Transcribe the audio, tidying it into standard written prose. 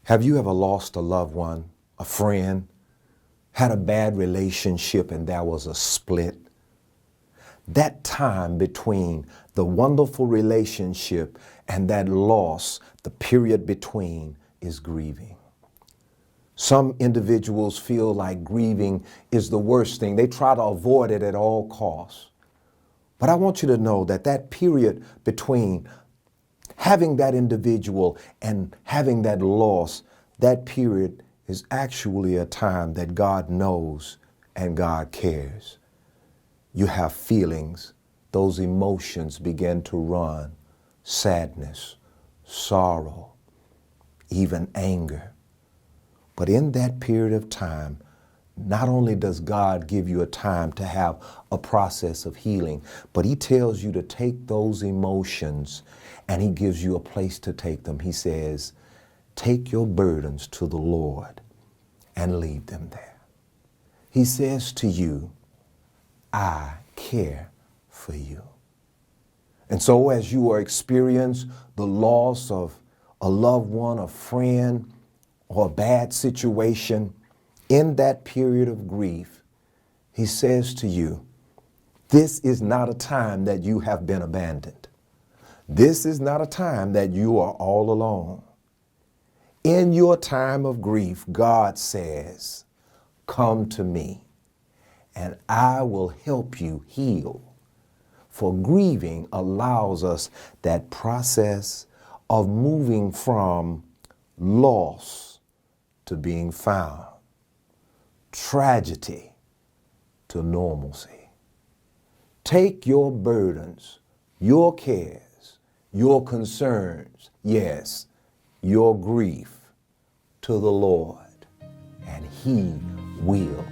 Have you ever lost a loved one, a friend, had a bad relationship and there was a split? That time between the wonderful relationship and that loss, the period between, is grieving. Some individuals feel like grieving is the worst thing. They try to avoid it at all costs. But I want you to know that that period between having that individual and having that loss, that period is actually a time that God knows and God cares. You have feelings, those emotions begin to run, sadness, sorrow, even anger. But in that period of time, not only does God give you a time to have a process of healing, but He tells you to take those emotions and He gives you a place to take them. He says, take your burdens to the Lord and leave them there. He says to you, I care for you. And so as you are experiencing the loss of a loved one, a friend, or a bad situation, in that period of grief, He says to you, this is not a time that you have been abandoned. This is not a time that you are all alone. In your time of grief, God says, come to me and I will help you heal. For grieving allows us that process of moving from loss to being found, tragedy to normalcy. Take your burdens, your cares, your concerns, yes, your grief to the Lord, and He will